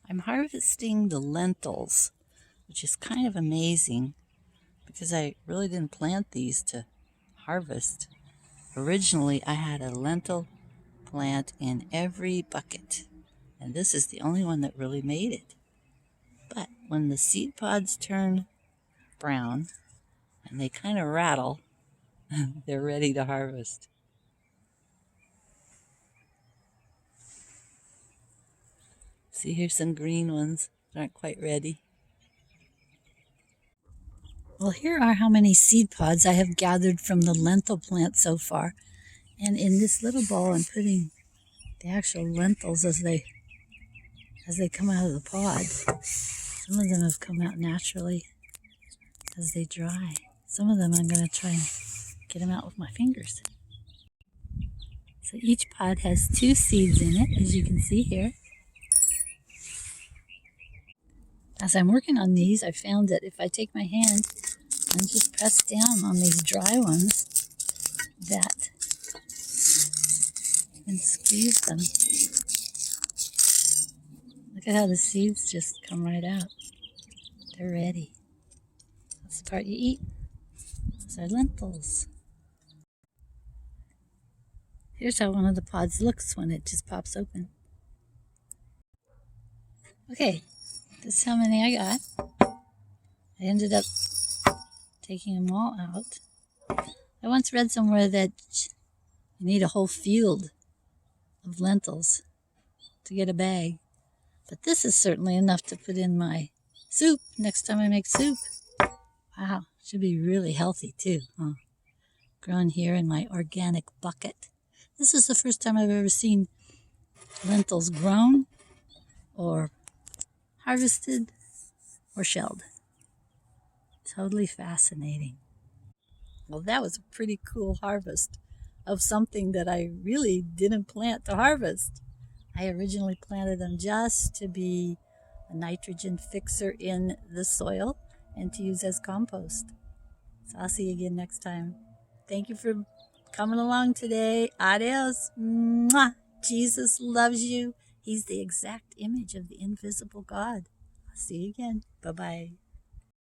I'm harvesting the lentils, which is kind of amazing because I really didn't plant these to harvest. Originally, I had a lentil plant in every bucket, and this is the only one that really made it. But when the seed pods turn brown and they kind of rattle, they're ready to harvest. See, here's some green ones that aren't quite ready. Well, here are how many seed pods I have gathered from the lentil plant so far. And in this little bowl, I'm putting the actual lentils as they come out of the pod. Some of them have come out naturally as they dry. Some of them I'm going to try and get them out with my fingers. So each pod has 2 seeds in it, as you can see here. As I'm working on these, I found that if I take my hand and just press down on these dry ones, that and squeeze them. Look at how the seeds just come right out. They're ready. That's the part you eat. Those are lentils. Here's how one of the pods looks when it just pops open. Okay, this is how many I got. I ended up taking them all out. I once read somewhere that you need a whole field of lentils to get a bag. But this is certainly enough to put in my soup next time I make soup. Wow, should be really healthy too, huh? Grown here in my organic bucket. This is the first time I've ever seen lentils grown or harvested or shelled. Totally fascinating. Well, that was a pretty cool harvest of something that I really didn't plant to harvest. I originally planted them just to be a nitrogen fixer in the soil and to use as compost. So I'll see you again next time. Thank you for coming along today. Adios. Mwah. Jesus loves you. He's the exact image of the invisible God. I'll see you again. Bye-bye.